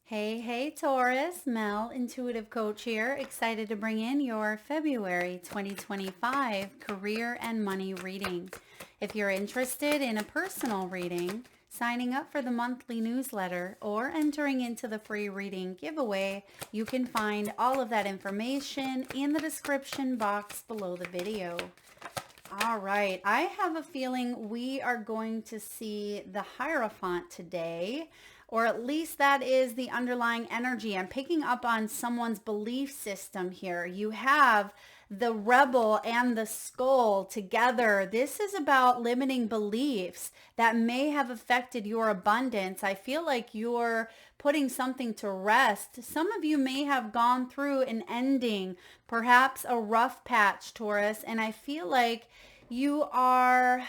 Hey, Taurus, Mel, Intuitive Coach here. Excited to bring in your February 2025 career and money reading. If you're interested in a personal reading, signing up for the monthly newsletter, or entering into the free reading giveaway, you can find all of that information in the description box below the video. All right, I have a feeling we are going to see the Hierophant today, or at least that is the underlying energy. I'm picking up on someone's belief system here. You have the rebel and the skull together. This is about limiting beliefs that may have affected your abundance. I feel like you're putting something to rest. Some of you may have gone through an ending, perhaps a rough patch, Taurus, and I feel like you are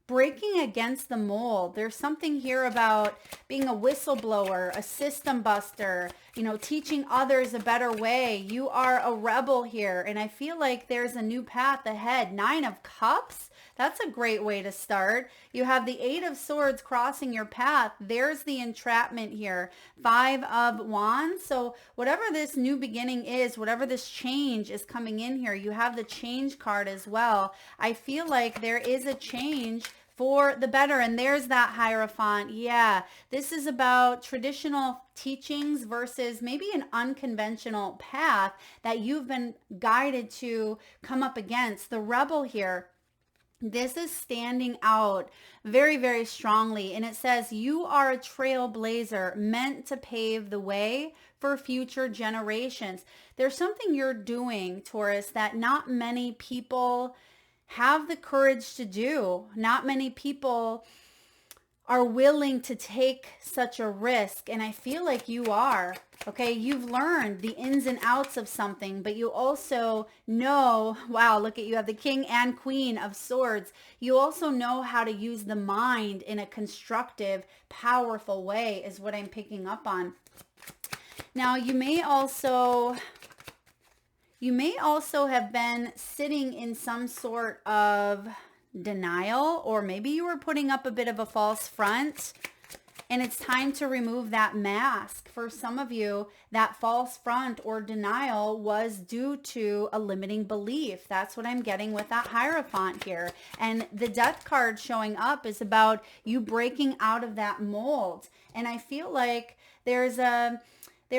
breaking against the mold. There's something here about being a whistleblower, a system buster, teaching others a better way. You are a rebel here, and I feel like there's a new path ahead. 9 of Cups, that's a great way to start. You have the 8 of Swords crossing your path. There's the entrapment here. 5 of Wands. So whatever this new beginning is, whatever this change is coming in here, you have the change card as well. I feel like there is a change for the better. And there's that Hierophant. Yeah, this is about traditional teachings versus maybe an unconventional path that you've been guided to come up against. The rebel here, this is standing out very, very strongly. And it says, you are a trailblazer meant to pave the way for future generations. There's something you're doing, Taurus, that not many people have the courage to do. Not many people are willing to take such a risk. And I feel like you are. Okay, you've learned the ins and outs of something, but you also know, wow, look at you have the King and Queen of Swords. You also know how to use the mind in a constructive, powerful way is what I'm picking up on. Now, you may also have been sitting in some sort of denial, or maybe you were putting up a bit of a false front, and it's time to remove that mask. For some of you, that false front or denial was due to a limiting belief. That's what I'm getting with that Hierophant here. And the Death card showing up is about you breaking out of that mold. And I feel like there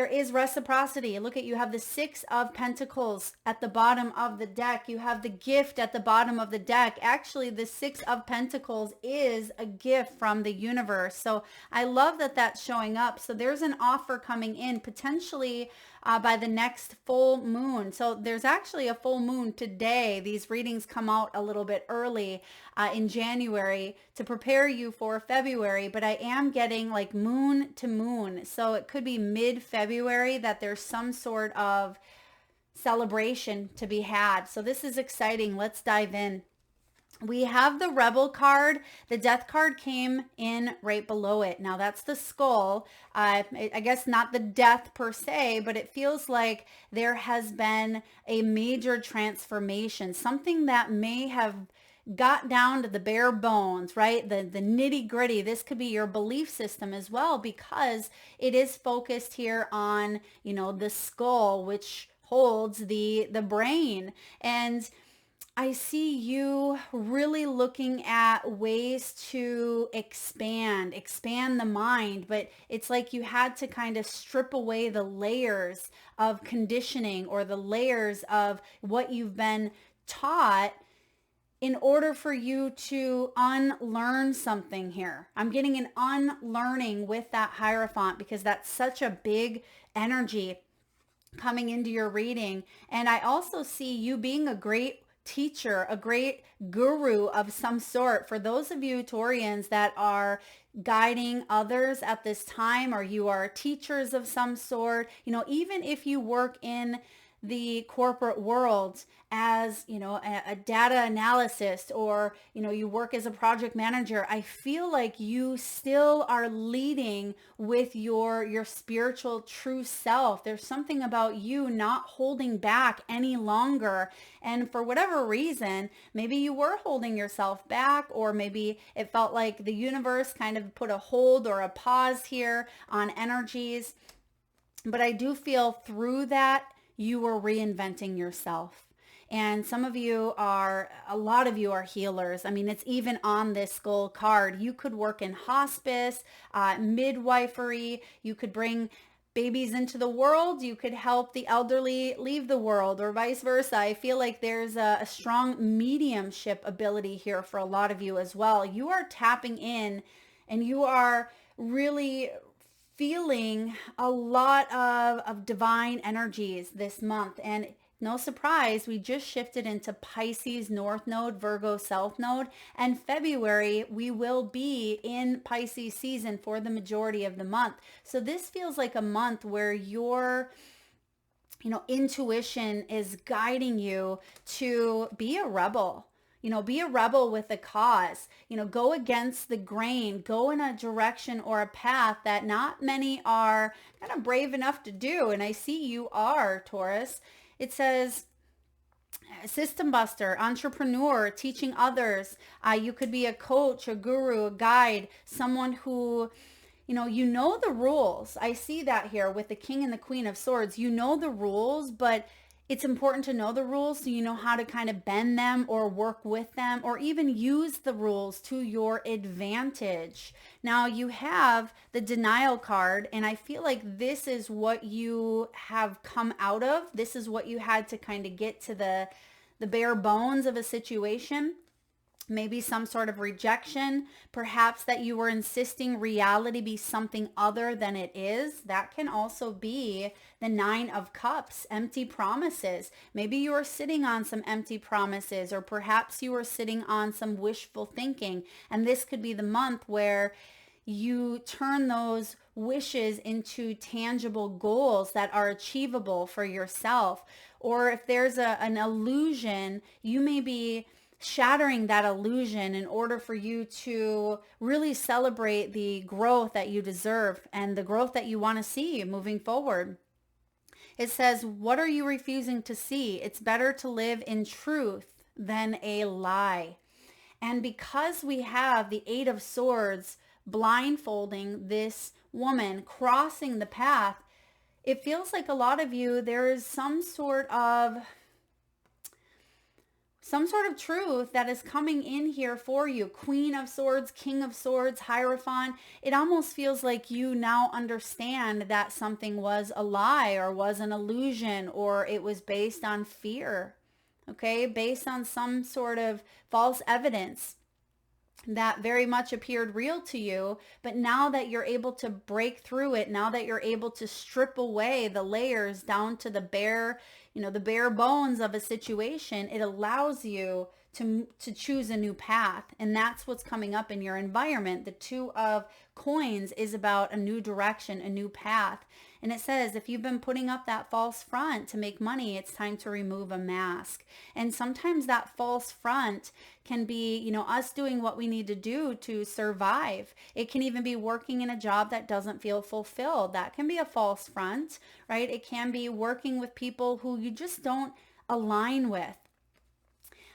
is reciprocity. Look at, you have the 6 of Pentacles at the bottom of the deck. You have the gift at the bottom of the deck. Actually, the 6 of Pentacles is a gift from the universe. So I love that that's showing up. So there's an offer coming in potentially by the next full moon. So there's actually a full moon today. These readings come out a little bit early in January to prepare you for February, but I am getting like moon to moon. So it could be mid-February that there's some sort of celebration to be had. So this is exciting. Let's dive in. We have the Rebel card. The Death card came in right below it. Now that's the skull. I guess not the death per se, but it feels like there has been a major transformation. Something that may have got down to the bare bones, right? The nitty gritty. This could be your belief system as well, because it is focused here on, the skull, which holds the brain. And I see you really looking at ways to expand the mind, but it's like you had to kind of strip away the layers of conditioning or the layers of what you've been taught in order for you to unlearn something here. I'm getting an unlearning with that Hierophant because that's such a big energy coming into your reading. And I also see you being a great teacher, a great guru of some sort. For those of you Taurians that are guiding others at this time, or you are teachers of some sort, even if you work in the corporate world as, a data analyst, or, you work as a project manager, I feel like you still are leading with your spiritual true self. There's something about you not holding back any longer. And for whatever reason, maybe you were holding yourself back, or maybe it felt like the universe kind of put a hold or a pause here on energies. But I do feel through that, you are reinventing yourself. And some of you are, a lot of you are healers. I mean, it's even on this skull card. You could work in hospice, midwifery. You could bring babies into the world. You could help the elderly leave the world, or vice versa. I feel like there's a strong mediumship ability here for a lot of you as well. You are tapping in and you are really feeling a lot of divine energies this month. And no surprise, we just shifted into Pisces North Node, Virgo South Node, and February we will be in Pisces season for the majority of the month. So this feels like a month where your intuition is guiding you to be a rebel. Be a rebel with a cause. Go against the grain, go in a direction or a path that not many are kind of brave enough to do. And I see you are, Taurus. It says system buster, entrepreneur, teaching others. You could be a coach, a guru, a guide, someone who, you know the rules. I see that here with the King and the Queen of Swords. You know the rules, but it's important to know the rules so you know how to kind of bend them or work with them or even use the rules to your advantage. Now you have the denial card, and I feel like this is what you have come out of. This is what you had to kind of get to the bare bones of a situation. Maybe some sort of rejection, perhaps that you were insisting reality be something other than it is. That can also be the 9 of Cups, empty promises. Maybe you are sitting on some empty promises, or perhaps you are sitting on some wishful thinking. And this could be the month where you turn those wishes into tangible goals that are achievable for yourself. Or if there's an illusion, you may be shattering that illusion in order for you to really celebrate the growth that you deserve and the growth that you want to see moving forward. It says, what are you refusing to see? It's better to live in truth than a lie. And because we have the 8 of Swords blindfolding this woman crossing the path, it feels like a lot of you, there is some sort of truth that is coming in here for you. Queen of Swords, King of Swords, Hierophant. It almost feels like you now understand that something was a lie or was an illusion, or it was based on fear, okay? Based on some sort of false evidence that very much appeared real to you. But now that you're able to break through it, now that you're able to strip away the layers down to the bare bones of a situation, it allows you to choose a new path. And that's what's coming up in your environment. The 2 of Coins is about a new direction, a new path. And it says, if you've been putting up that false front to make money, it's time to remove a mask. And sometimes that false front can be, us doing what we need to do to survive. It can even be working in a job that doesn't feel fulfilled. That can be a false front, right? It can be working with people who you just don't align with.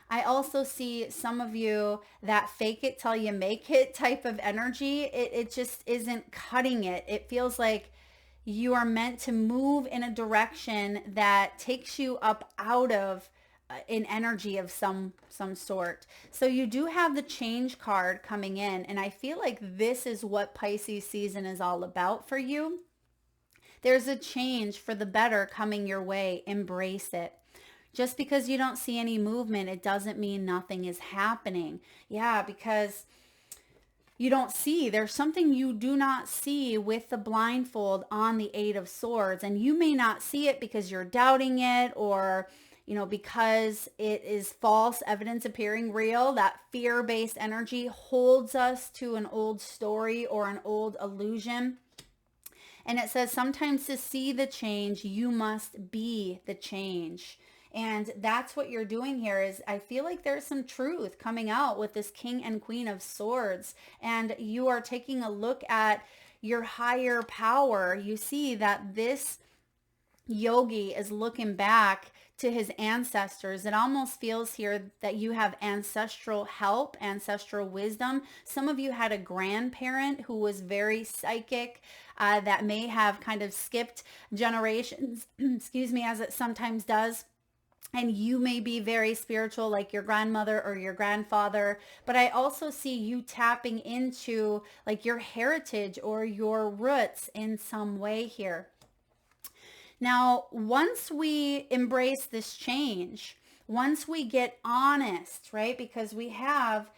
I also see some of you that fake it till you make it type of energy. It just isn't cutting it. It feels like you are meant to move in a direction that takes you up out of an energy of some sort. So you do have the change card coming in, and I feel like this is what Pisces season is all about for you. There's a change for the better coming your way. Embrace it. Just because you don't see any movement, it doesn't mean nothing is happening. Yeah, because you don't see. There's something you do not see with the blindfold on the 8 of Swords. And you may not see it because you're doubting it, or, because it is false evidence appearing real. That fear-based energy holds us to an old story or an old illusion. And it says sometimes to see the change, you must be the change. And that's what you're doing here. Is I feel like there's some truth coming out with this King and Queen of Swords, and you are taking a look at your higher power. You see that this yogi is looking back to his ancestors. It almost feels here that you have ancestral help, ancestral wisdom. Some of you had a grandparent who was very psychic, that may have kind of skipped generations, excuse me, as it sometimes does. And you may be very spiritual like your grandmother or your grandfather, but I also see you tapping into like your heritage or your roots in some way here. Now, once we embrace this change, once we get honest, right? Because we have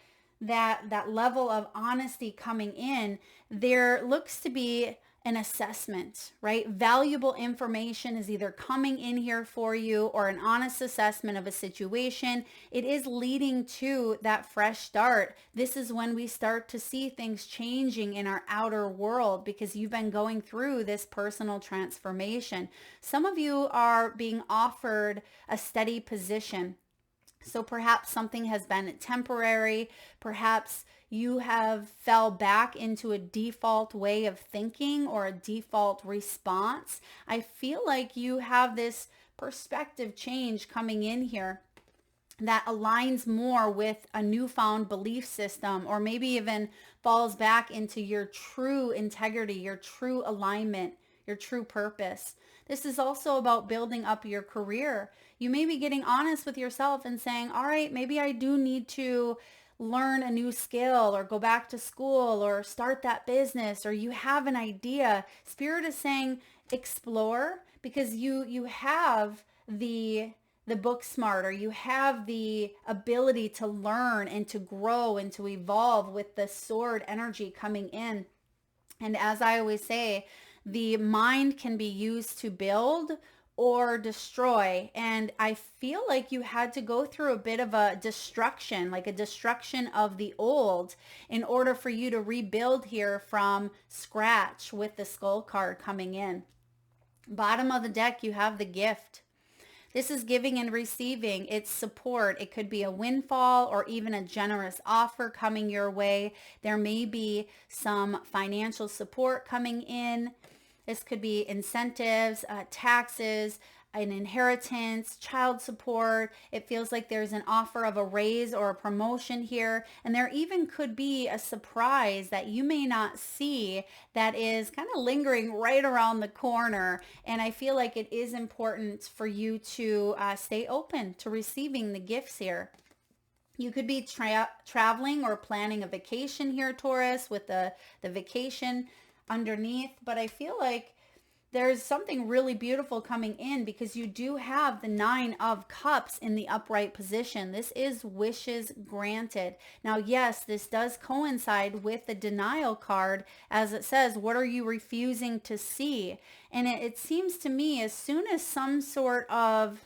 that level of honesty coming in, there looks to be an assessment, right? Valuable information is either coming in here for you or an honest assessment of a situation. It is leading to that fresh start. This is when we start to see things changing in our outer world because you've been going through this personal transformation. Some of you are being offered a steady position. So perhaps something has been temporary. Perhaps you have fell back into a default way of thinking or a default response. I feel like you have this perspective change coming in here that aligns more with a newfound belief system, or maybe even falls back into your true integrity, your true alignment, your true purpose. This is also about building up your career. You may be getting honest with yourself and saying, all right, maybe I do need to learn a new skill or go back to school or start that business, or you have an idea. Spirit is saying explore, because you have the book smart, or you have the ability to learn and to grow and to evolve with the sword energy coming in. And as I always say, the mind can be used to build or destroy. And I feel like you had to go through a bit of a destruction, like a destruction of the old, in order for you to rebuild here from scratch with the skull card coming in. Bottom of the deck, you have the gift. This is giving and receiving. It's support. It could be a windfall or even a generous offer coming your way. There may be some financial support coming in. This could be incentives, taxes, an inheritance, child support. It feels like there's an offer of a raise or a promotion here. And there even could be a surprise that you may not see that is kind of lingering right around the corner. And I feel like it is important for you to stay open to receiving the gifts here. You could be traveling or planning a vacation here, Taurus, with the vacation underneath, but I feel like there's something really beautiful coming in because you do have the 9 of Cups in the upright position. This is wishes granted. Now, yes, this does coincide with the denial card, as it says, what are you refusing to see? And it seems to me as soon as some sort of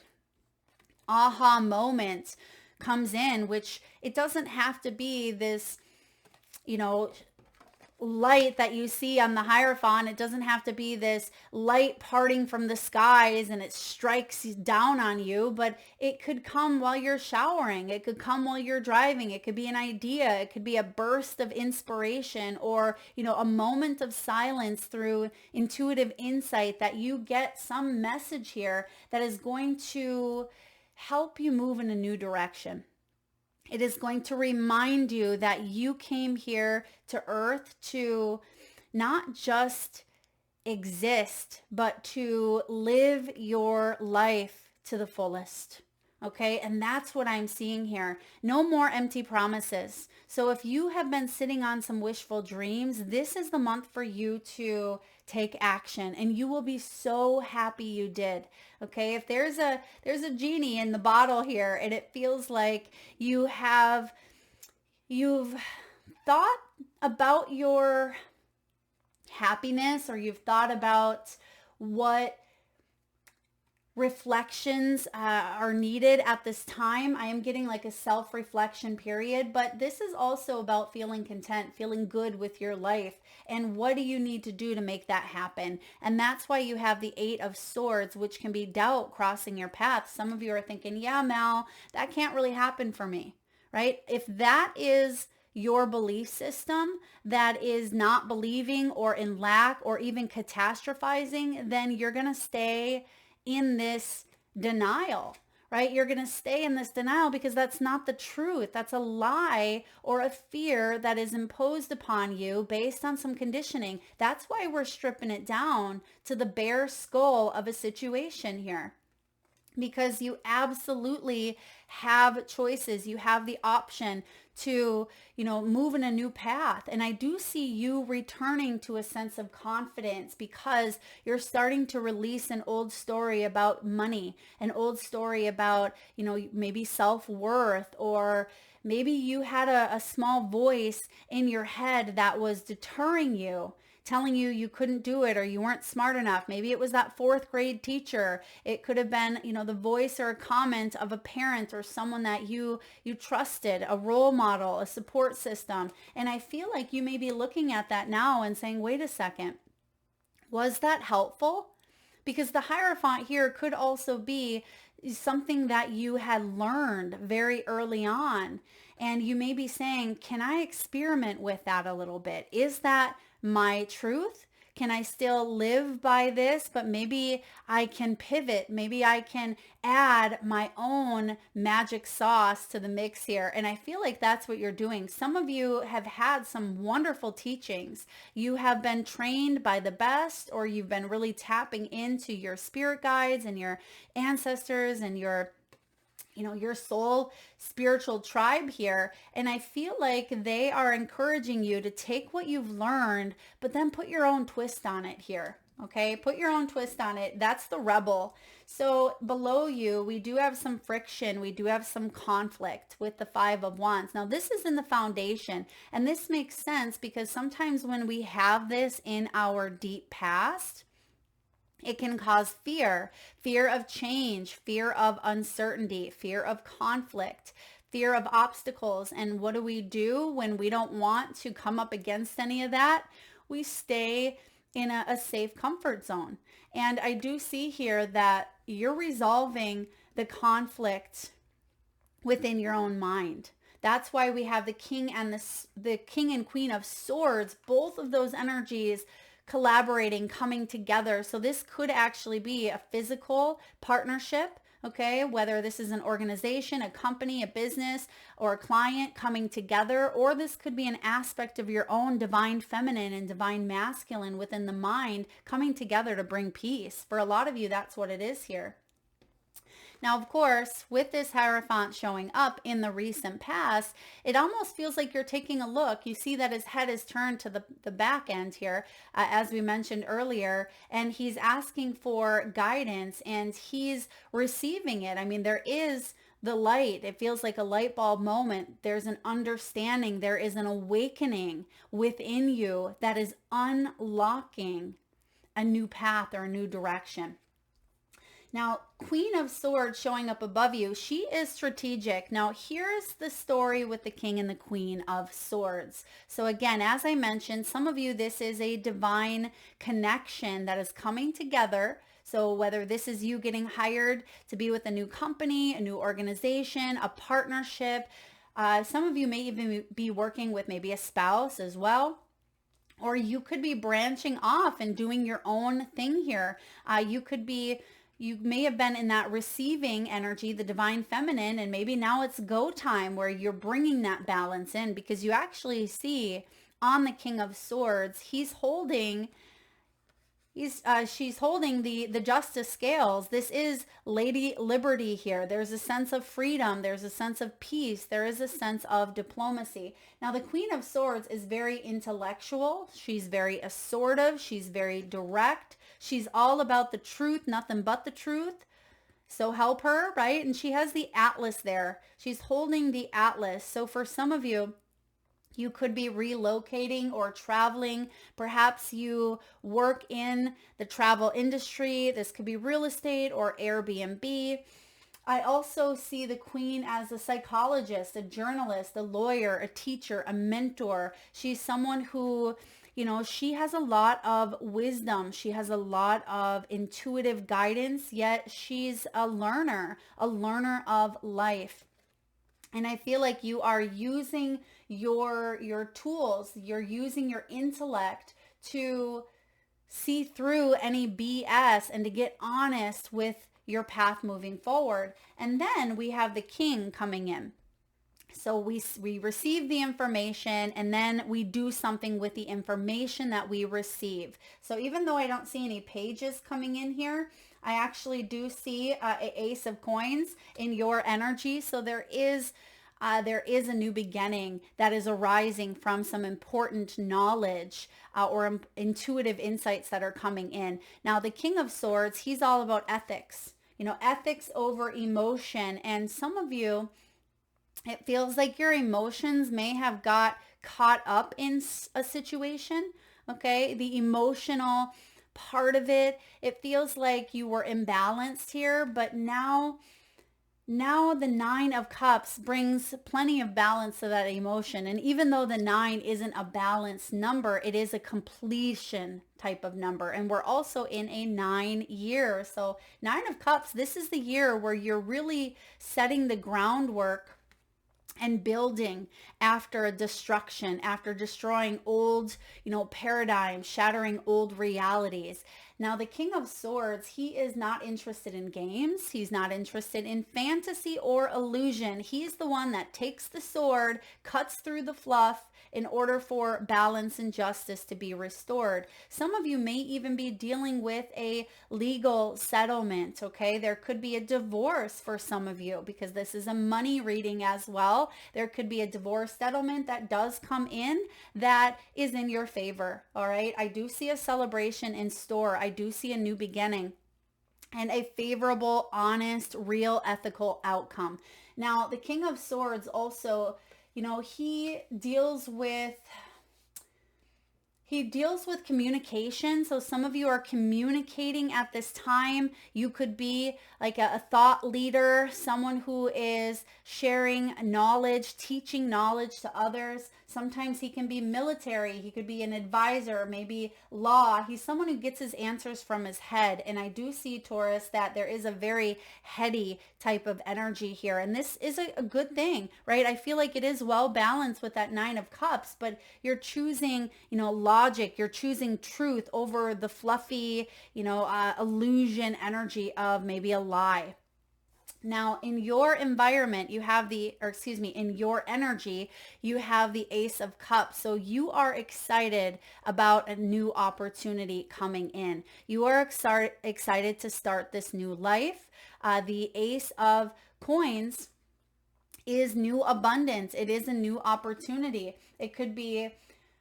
aha moment comes in, which it doesn't have to be this, light that you see on the Hierophant. It doesn't have to be this light parting from the skies and it strikes down on you, but it could come while you're showering. It could come while you're driving. It could be an idea. It could be a burst of inspiration, or, a moment of silence through intuitive insight that you get some message here that is going to help you move in a new direction. It is going to remind you that you came here to Earth to not just exist, but to live your life to the fullest. Okay, and that's what I'm seeing here. No more empty promises. So if you have been sitting on some wishful dreams, this is the month for you to take action, and you will be so happy you did. Okay, if there's a genie in the bottle here, and it feels like you've thought about your happiness, or you've thought about what reflections are needed at this time. I am getting like a self-reflection period, but this is also about feeling content, feeling good with your life, and what do you need to do to make that happen? And that's why you have the 8 of Swords, which can be doubt crossing your path. Some of you are thinking, yeah, Mal, that can't really happen for me, right? If that is your belief system that is not believing or in lack or even catastrophizing, then you're going to stay in this denial, right? You're going to stay in this denial because that's not the truth. That's a lie or a fear that is imposed upon you based on some conditioning. That's why we're stripping it down to the bare skull of a situation here. Because you absolutely have choices. You have the option to, move in a new path. And I do see you returning to a sense of confidence because you're starting to release an old story about money, an old story about, maybe self-worth, or maybe you had a small voice in your head that was deterring you, telling you you couldn't do it or you weren't smart enough. Maybe it was that fourth grade teacher. It could have been, the voice or a comment of a parent or someone that you trusted, a role model, a support system. And I feel like you may be looking at that now and saying, wait a second, was that helpful? Because the Hierophant here could also be something that you had learned very early on. And you may be saying, can I experiment with that a little bit? Is that my truth? Can I still live by this? But maybe I can pivot. Maybe I can add my own magic sauce to the mix here. And I feel like that's what you're doing. Some of you have had some wonderful teachings. You have been trained by the best, or you've been really tapping into your spirit guides and your ancestors and your soul spiritual tribe here. And I feel like they are encouraging you to take what you've learned, but then put your own twist on it here. Okay, put your own twist on it. That's the rebel. So below you, we do have some friction. We do have some conflict with the Five of Wands. Now, this is in the foundation, and this makes sense because sometimes when we have this in our deep past, it can cause fear of change, fear of uncertainty, fear of conflict, fear of obstacles. And what do we do when we don't want to come up against any of that? We stay in a safe comfort zone. And I do see here that you're resolving the conflict within your own mind. That's why we have the King and the King and Queen of Swords, both of those energies collaborating, coming together. So this could actually be a physical partnership, okay? Whether this is an organization, a company, a business, or a client coming together, or this could be an aspect of your own divine feminine and divine masculine within the mind coming together to bring peace. For a lot of you, that's what it is here. Now, of course, with this Hierophant showing up in the recent past, it almost feels like you're taking a look. You see that his head is turned to the back end here, as we mentioned earlier, and he's asking for guidance and he's receiving it. I mean, there is the light. It feels like a light bulb moment. There's an understanding. There is an awakening within you that is unlocking a new path or a new direction. Now, Queen of Swords showing up above you, she is strategic. Now, here's the story with the King and the Queen of Swords. So again, as I mentioned, some of you, this is a divine connection that is coming together. So whether this is you getting hired to be with a new company, a new organization, a partnership, some of you may even be working with maybe a spouse as well. Or you could be branching off and doing your own thing here. You may have been in that receiving energy, the divine feminine, and maybe now it's go time where you're bringing that balance in, because you actually see on the King of Swords, she's holding the justice scales. This is Lady Liberty here. There's a sense of freedom. There's a sense of peace. There is a sense of diplomacy. Now, the Queen of Swords is very intellectual. She's very assertive. She's very direct. She's all about the truth, nothing but the truth. So help her, right? And she has the Atlas there. She's holding the Atlas. So for some of you, you could be relocating or traveling. Perhaps you work in the travel industry. This could be real estate or Airbnb. I also see the Queen as a psychologist, a journalist, a lawyer, a teacher, a mentor. She's someone who, she has a lot of wisdom. She has a lot of intuitive guidance, yet she's a learner of life. And I feel like you are using your tools, you're using your intellect to see through any BS and to get honest with your path moving forward. And then we have the King coming in. So we receive the information, and then we do something with the information that we receive. So even though I don't see any pages coming in here, I actually do see a Ace of Coins in your energy. So there is a new beginning that is arising from some important knowledge or intuitive insights that are coming in. Now, the King of Swords, he's all about ethics, ethics over emotion. And some of you, it feels like your emotions may have got caught up in a situation, okay? The emotional part of it, it feels like you were imbalanced here, but now the Nine of Cups brings plenty of balance to that emotion. And even though the 9 isn't a balanced number, it is a completion type of number. And we're also in a 9 year. So 9 of Cups, this is the year where you're really setting the groundwork and building after a destruction, after destroying old, paradigms, shattering old realities. Now, the King of Swords, he is not interested in games. He's not interested in fantasy or illusion. He's the one that takes the sword, cuts through the fluff in order for balance and justice to be restored. Some of you may even be dealing with a legal settlement, okay? There could be a divorce for some of you because this is a money reading as well. There could be a divorce settlement that does come in that is in your favor, all right? I do see a celebration in store. I do see a new beginning and a favorable, honest, real, ethical outcome. Now, the King of Swords also, he deals with communication. So some of you are communicating at this time. You could be like a thought leader, someone who is sharing knowledge, teaching knowledge to others. Sometimes he can be military. He could be an advisor, maybe law. He's someone who gets his answers from his head. And I do see, Taurus, that there is a very heady type of energy here. And this is a good thing, right? I feel like it is well balanced with that 9 of Cups, but you're choosing, logic. You're choosing truth over the fluffy, illusion energy of maybe a lie. Now, in your environment, in your energy, you have the Ace of Cups. So you are excited about a new opportunity coming in. You are excited to start this new life. The Ace of Coins is new abundance. It is a new opportunity. It could be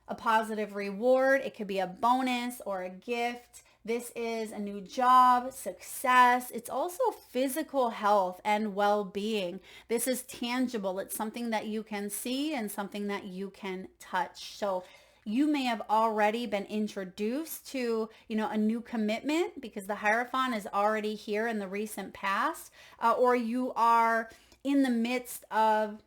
a positive reward. It could be a bonus or a gift. This is a new job, success. It's also physical health and well-being. This is tangible. It's something that you can see and something that you can touch. So you may have already been introduced to, a new commitment because the Hierophant is already here in the recent past, or you are in the midst of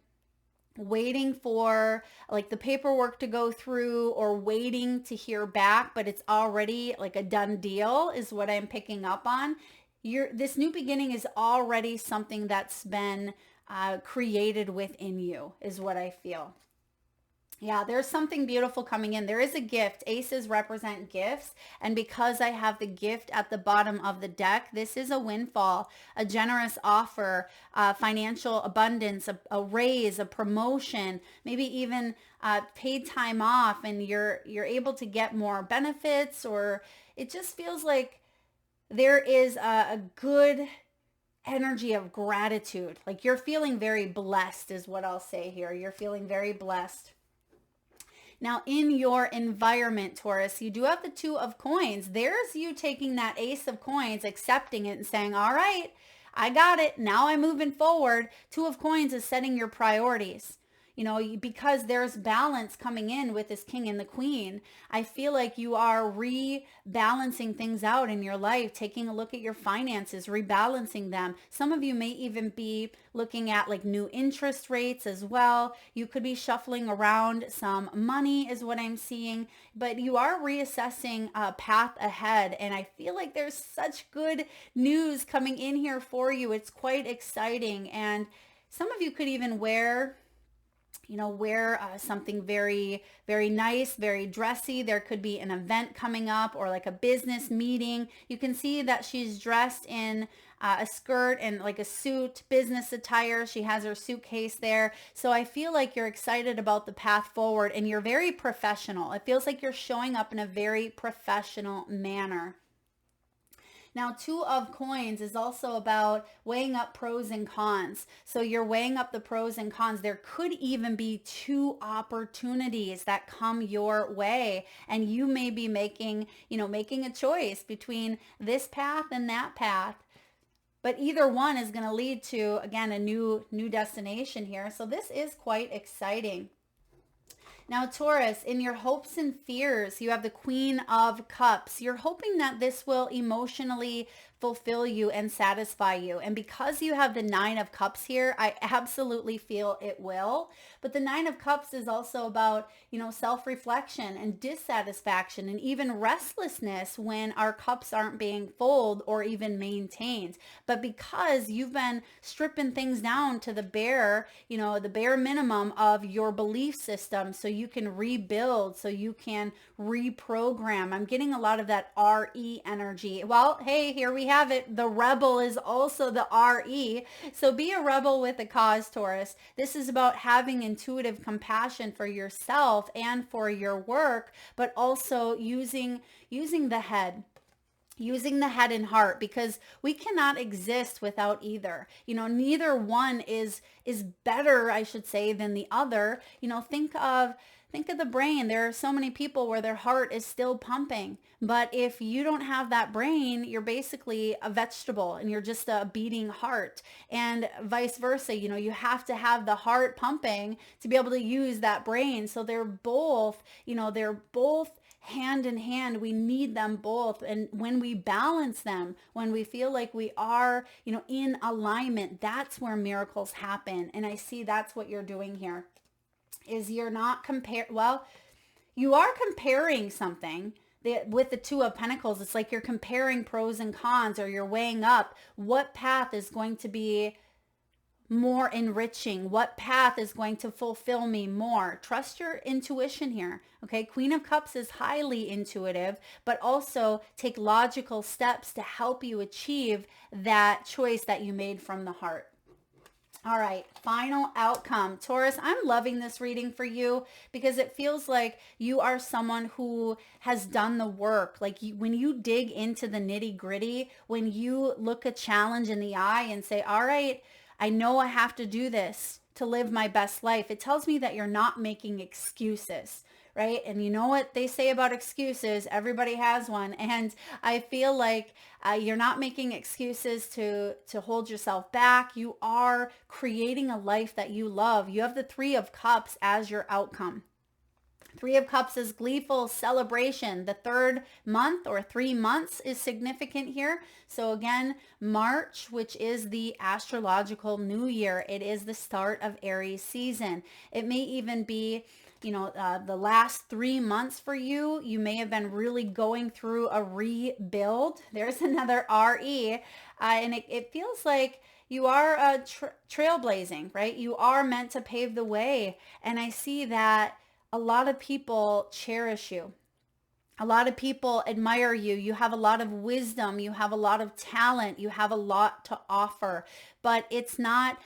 waiting for like the paperwork to go through or waiting to hear back, but it's already like a done deal is what I'm picking up on. This new beginning is already something that's been created within you is what I feel. Yeah, there's something beautiful coming in. There is a gift. Aces represent gifts. And because I have the gift at the bottom of the deck, this is a windfall, a generous offer, financial abundance, a raise, a promotion, maybe even paid time off, and you're able to get more benefits, or it just feels like there is a good energy of gratitude. Like you're feeling very blessed is what I'll say here. You're feeling very blessed. Now, in your environment, Taurus, you do have the 2 of Coins. There's you taking that Ace of Coins, accepting it and saying, all right, I got it. Now I'm moving forward. 2 of Coins is setting your priorities. Because there's balance coming in with this King and the Queen, I feel like you are rebalancing things out in your life, taking a look at your finances, rebalancing them. Some of you may even be looking at like new interest rates as well. You could be shuffling around some money is what I'm seeing, but you are reassessing a path ahead. And I feel like there's such good news coming in here for you. It's quite exciting. And some of you could even wear wear something very, very nice, very dressy. There could be an event coming up or like a business meeting. You can see that she's dressed in a skirt and like a suit, business attire. She has her suitcase there. So I feel like you're excited about the path forward and you're very professional. It feels like you're showing up in a very professional manner. Now, Two of Coins is also about weighing up pros and cons. So you're weighing up the pros and cons. There could even be two opportunities that come your way, and you may be making a choice between this path and that path. But either one is going to lead to, again, a new destination here. So this is quite exciting. Now, Taurus, in your hopes and fears, you have the Queen of Cups. You're hoping that this will emotionally fulfill you and satisfy you. And because you have the Nine of Cups here, I absolutely feel it will. But the Nine of Cups is also about, self-reflection and dissatisfaction and even restlessness when our cups aren't being filled or even maintained. But because you've been stripping things down to the bare minimum of your belief system, so you can rebuild, so you can reprogram. I'm getting a lot of that RE energy. Well, hey, here we have it. The rebel is also the RE. So be a rebel with a cause, Taurus. This is about having intuitive compassion for yourself and for your work, but also using the head. Using the head and heart, because we cannot exist without either. Neither one is better, I should say, than the other. Think of the brain. There are so many people where their heart is still pumping, but if you don't have that brain, you're basically a vegetable and you're just a beating heart, and vice versa. You have to have the heart pumping to be able to use that brain. So they're both hand in hand. We need them both. And when we balance them, when we feel like we are, in alignment, that's where miracles happen. And I see that's what you're doing here, is you're not you are comparing something. With the Two of Pentacles, it's like you're comparing pros and cons, or you're weighing up what path is going to be more enriching, what path is going to fulfill me more. Trust your intuition here. Okay, Queen of Cups is highly intuitive, but also take logical steps to help you achieve that choice that you made from the heart. All right, final outcome. Taurus, I'm loving this reading for you because it feels like you are someone who has done the work. Like when you dig into the nitty gritty, when you look a challenge in the eye and say, all right, I know I have to do this to live my best life. It tells me that you're not making excuses, right? And you know what they say about excuses? Everybody has one. And I feel like you're not making excuses to hold yourself back. You are creating a life that you love. You have the Three of Cups as your outcome. Three of Cups is gleeful celebration. The third month or 3 months is significant here. So again, March, which is the astrological new year, it is the start of Aries season. It may even be the last 3 months for you. You may have been really going through a rebuild. There's another RE. And it feels like you are trailblazing, right? You are meant to pave the way. And I see that a lot of people cherish you. A lot of people admire you. You have a lot of wisdom. You have a lot of talent. You have a lot to offer. But it's not,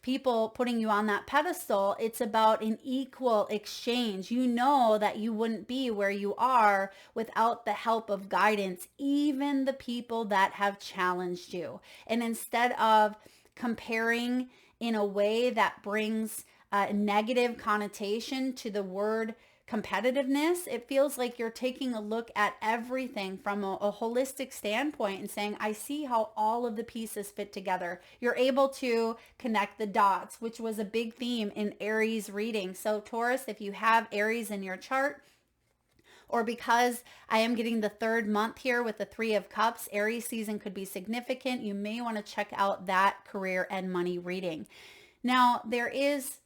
people putting you on that pedestal. It's about an equal exchange. You know that you wouldn't be where you are without the help of guidance, even the people that have challenged you. And instead of comparing in a way that brings a negative connotation to the word competitiveness, it feels like you're taking a look at everything from a holistic standpoint and saying, I see how all of the pieces fit together. You're able to connect the dots, which was a big theme in Aries reading. So Taurus, if you have Aries in your chart, or because I am getting the third month here with the Three of Cups, Aries season could be significant. You may want to check out that career and money reading. Now, there is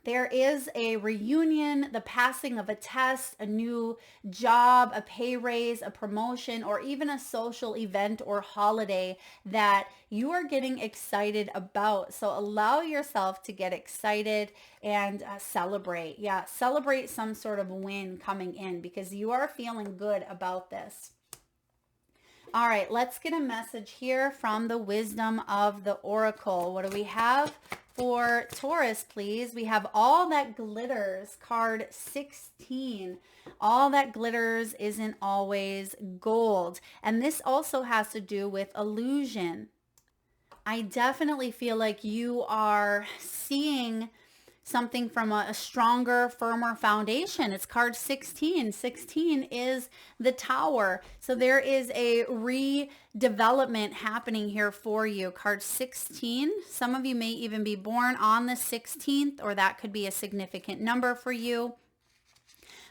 There is a reunion, the passing of a test, a new job, a pay raise, a promotion, or even a social event or holiday that you are getting excited about. So allow yourself to get excited and celebrate. Yeah, celebrate some sort of win coming in because you are feeling good about this. All right, let's get a message here from the wisdom of the oracle. What do we have for Taurus, please? We have all that glitters, card 16. All that glitters isn't always gold. And this also has to do with illusion. I definitely feel like you are seeing something from a stronger, firmer foundation. It's card 16. 16 is the Tower. So there is a redevelopment happening here for you. Card 16. Some of you may even be born on the 16th, or that could be a significant number for you.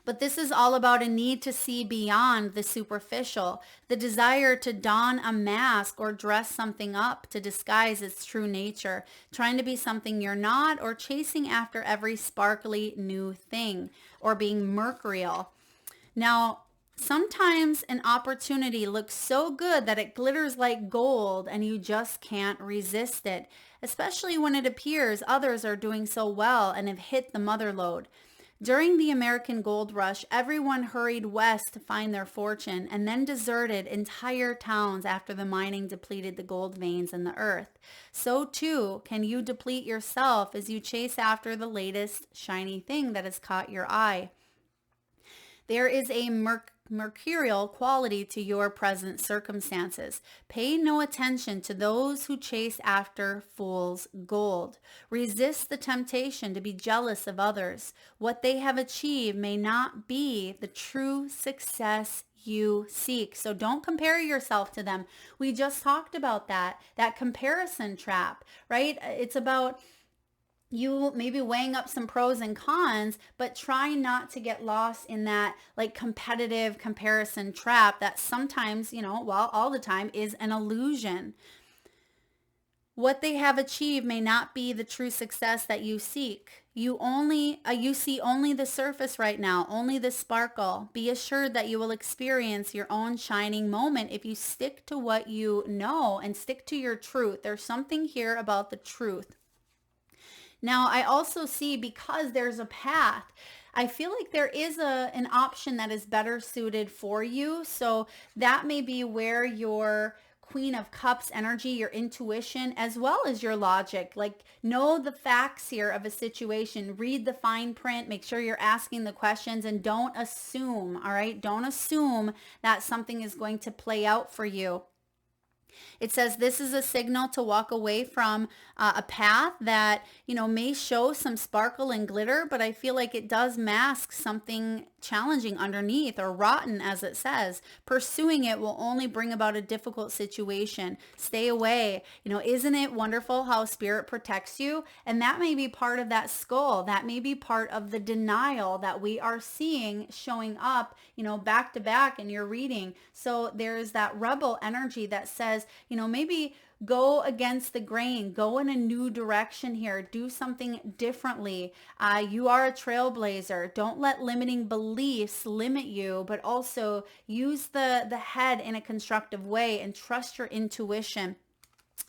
But this is all about a need to see beyond the superficial, the desire to don a mask or dress something up to disguise its true nature, trying to be something you're not, or chasing after every sparkly new thing, or being mercurial. Now, sometimes an opportunity looks so good that it glitters like gold and you just can't resist it, especially when it appears others are doing so well and have hit the mother lode. During the American gold rush, everyone hurried west to find their fortune and then deserted entire towns after the mining depleted the gold veins in the earth. So too can you deplete yourself as you chase after the latest shiny thing that has caught your eye. There is a mercurial quality to your present circumstances. Pay no attention to those who chase after fool's gold. Resist the temptation to be jealous of others. What they have achieved may not be the true success you seek. So don't compare yourself to them. We just talked about that comparison trap, right? It's about you maybe weighing up some pros and cons, but try not to get lost in that like competitive comparison trap that sometimes, well, all the time is an illusion. What they have achieved may not be the true success that you seek. You see only the surface right now, only the sparkle. Be assured that you will experience your own shining moment if you stick to what you know and stick to your truth. There's something here about the truth. Now, I also see, because there's a path, I feel like there is an option that is better suited for you. So that may be where your Queen of Cups energy, your intuition, as well as your logic, like know the facts here of a situation, read the fine print, make sure you're asking the questions, and don't assume, all right? Don't assume that something is going to play out for you. It says this is a signal to walk away from a path that, may show some sparkle and glitter, but I feel like it does mask something challenging underneath, or rotten, as it says. Pursuing it will only bring about a difficult situation. Stay away. Isn't it wonderful how spirit protects you? And that may be part of that skull. That may be part of the denial that we are seeing showing up, back to back in your reading. So there's that rebel energy that says, maybe go against the grain, go in a new direction here, do something differently. You are a trailblazer. Don't let limiting beliefs limit you, but also use the head in a constructive way and trust your intuition.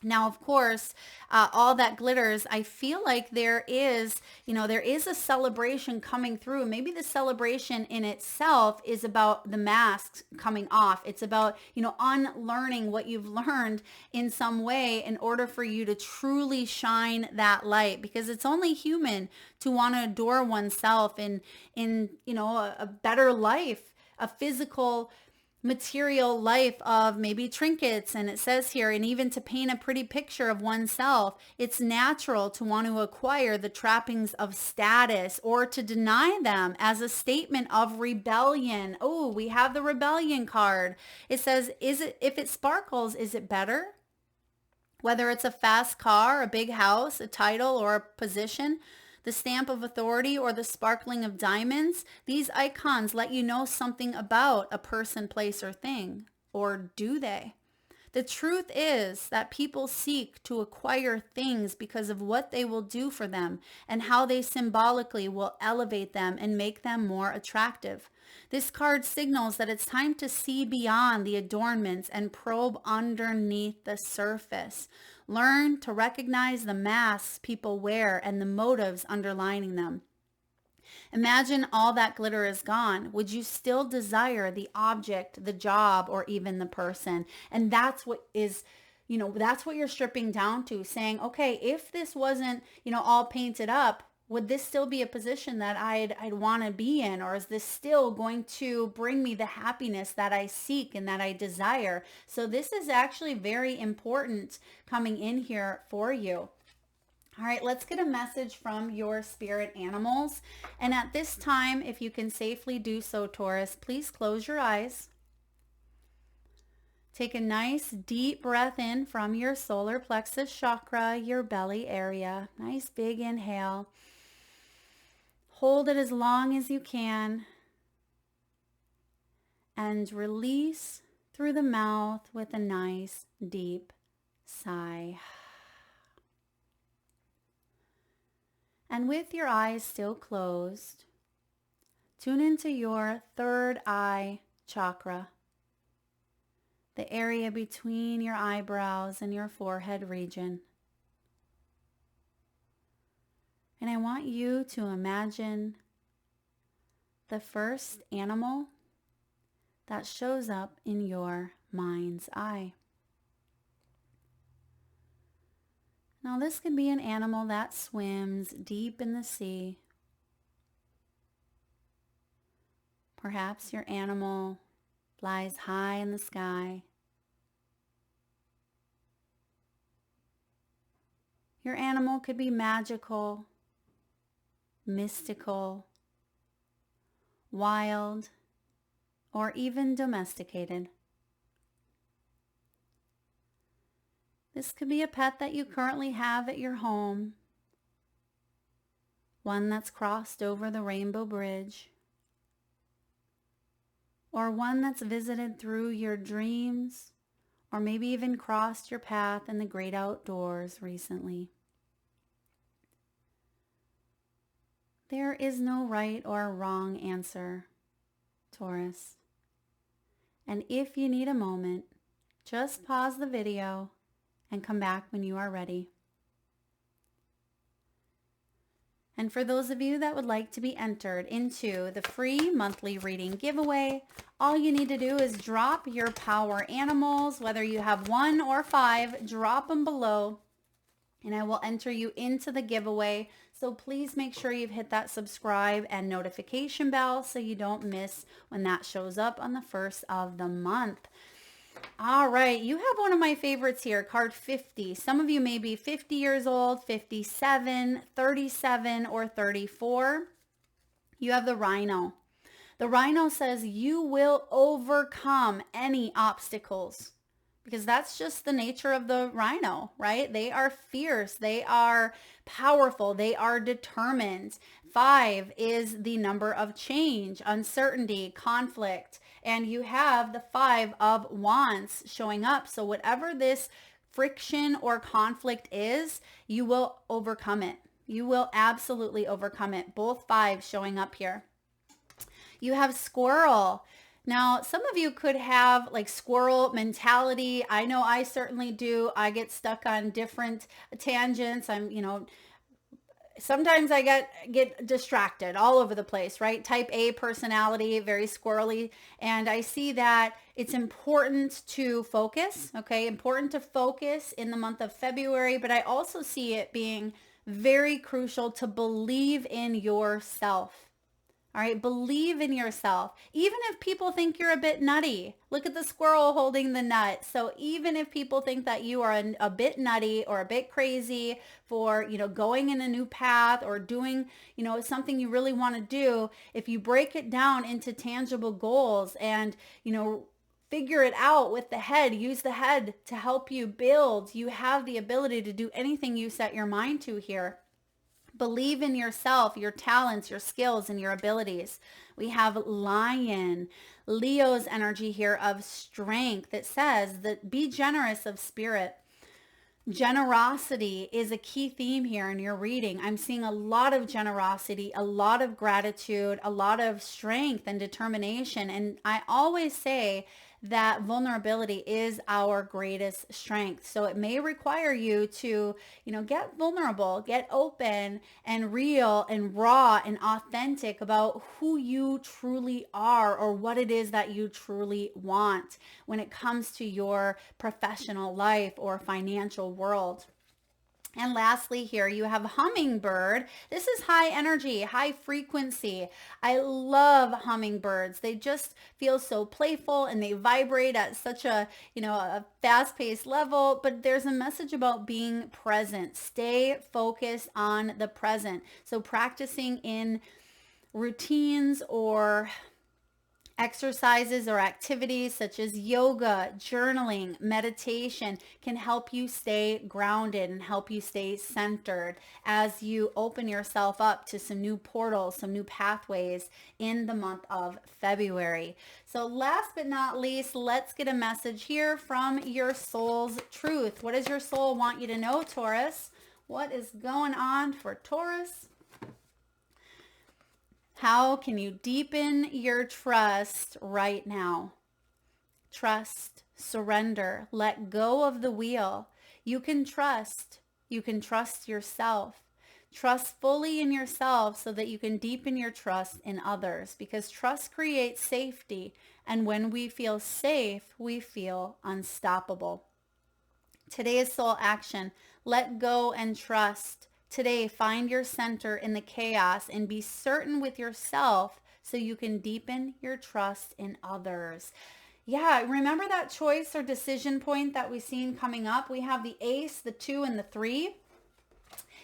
Now, of course, all that glitters, I feel like there is a celebration coming through. Maybe the celebration in itself is about the masks coming off. It's about, unlearning what you've learned in some way in order for you to truly shine that light, because it's only human to want to adore oneself in a better life, a physical material life of maybe trinkets. And it says here, and even to paint a pretty picture of oneself, it's natural to want to acquire the trappings of status or to deny them as a statement of rebellion. Oh, we have the rebellion card. It says, if it sparkles, is it better? Whether it's a fast car, a big house, a title, or a position, the stamp of authority, or the sparkling of diamonds, these icons let you know something about a person, place, or thing. Or do they? The truth is that people seek to acquire things because of what they will do for them and how they symbolically will elevate them and make them more attractive. This card signals that it's time to see beyond the adornments and probe underneath the surface. Learn to recognize the masks people wear and the motives underlining them. Imagine all that glitter is gone. Would you still desire the object, the job, or even the person? And that's what is, that's what you're stripping down to, saying, okay, if this wasn't, all painted up, would this still be a position that I'd want to be in? Or is this still going to bring me the happiness that I seek and that I desire? So this is actually very important coming in here for you. All right, let's get a message from your spirit animals. And at this time, if you can safely do so, Taurus, please close your eyes. Take a nice deep breath in from your solar plexus chakra, your belly area. Nice big inhale. Hold it as long as you can. And release through the mouth with a nice deep sigh. And with your eyes still closed, tune into your third eye chakra, the area between your eyebrows and your forehead region. And I want you to imagine the first animal that shows up in your mind's eye. Now this could be an animal that swims deep in the sea. Perhaps your animal flies high in the sky. Your animal could be magical, mystical, wild, or even domesticated. This could be a pet that you currently have at your home, one that's crossed over the rainbow bridge, or one that's visited through your dreams, or maybe even crossed your path in the great outdoors recently. There is no right or wrong answer, Taurus. And if you need a moment, just pause the video and come back when you are ready. And for those of you that would like to be entered into the free monthly reading giveaway, all you need to do is drop your power animals, whether you have 1 or 5, drop them below, and I will enter you into the giveaway. So please make sure you've hit that subscribe and notification bell so you don't miss when that shows up on the first of the month. All right, you have one of my favorites here, card 50. Some of you may be 50 years old, 57, 37, or 34. You have the rhino. The rhino says you will overcome any obstacles, because that's just the nature of the rhino, right? They are fierce, they are powerful, they are determined. 5 is the number of change, uncertainty, conflict, and you have the 5 of wands showing up. So whatever this friction or conflict is, you will overcome it. You will absolutely overcome it. Both 5 showing up here. You have squirrel. Now, some of you could have like squirrel mentality. I know I certainly do. I get stuck on different tangents. Sometimes I get distracted all over the place, right? Type A personality, very squirrely. And I see that it's important to focus, okay? Important to focus in the month of February, but I also see it being very crucial to believe in yourself. All right, believe in yourself. Even if people think you're a bit nutty, look at the squirrel holding the nut. So even if people think that you are a bit nutty or a bit crazy for, going in a new path or doing, something you really want to do, if you break it down into tangible goals and, figure it out with the head, use the head to help you build, you have the ability to do anything you set your mind to here. Believe in yourself, your talents, your skills, and your abilities. We have Lion, Leo's energy here of strength. It says that be generous of spirit. Generosity is a key theme here in your reading. I'm seeing a lot of generosity, a lot of gratitude, a lot of strength and determination. And I always say that vulnerability is our greatest strength. So it may require you to, get vulnerable, get open and real and raw and authentic about who you truly are or what it is that you truly want when it comes to your professional life or financial world. And lastly, here you have Hummingbird. This is high energy, high frequency. I love hummingbirds. They just feel so playful and they vibrate at such a fast-paced level. But there's a message about being present. Stay focused on the present. So practicing in routines or exercises or activities such as yoga, journaling, meditation can help you stay grounded and help you stay centered as you open yourself up to some new portals, some new pathways in the month of February. So last but not least, let's get a message here from your soul's truth. What does your soul want you to know, Taurus? What is going on for Taurus? How can you deepen your trust right now? Trust, surrender, let go of the wheel. You can trust. You can trust yourself. Trust fully in yourself so that you can deepen your trust in others, because trust creates safety. And when we feel safe, we feel unstoppable. Today's soul action, let go and trust. Today, find your center in the chaos and be certain with yourself so you can deepen your trust in others. Yeah, remember that choice or decision point that we've seen coming up? We have the ace, the 2, and the 3.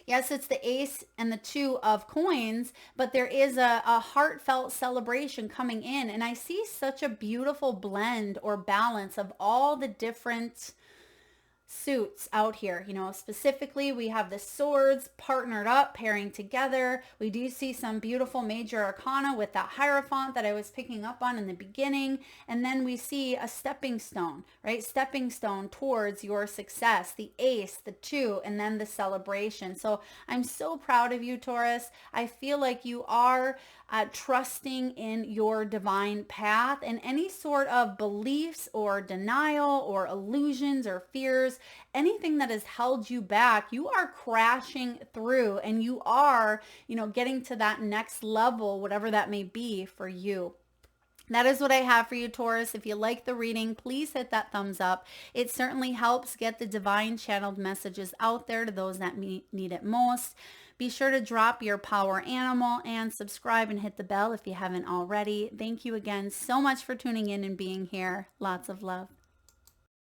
Yes, it's the ace and the 2 of coins, but there is a heartfelt celebration coming in. And I see such a beautiful blend or balance of all the different suits out here. Specifically we have the swords partnered up, pairing together. We do see some beautiful major arcana with that Hierophant that I was picking up on in the beginning. And then we see a stepping stone, right? Stepping stone towards your success, the ace, the 2, and then the celebration. So I'm so proud of you, Taurus. I feel like you are trusting in your divine path, and any sort of beliefs or denial or illusions or fears, anything that has held you back, you are crashing through and you are, getting to that next level, whatever that may be for you. That is what I have for you, Taurus. If you like the reading, please hit that thumbs up. It certainly helps get the divine channeled messages out there to those that need it most. Be sure to drop your power animal and subscribe and hit the bell if you haven't already. Thank you again so much for tuning in and being here. Lots of love.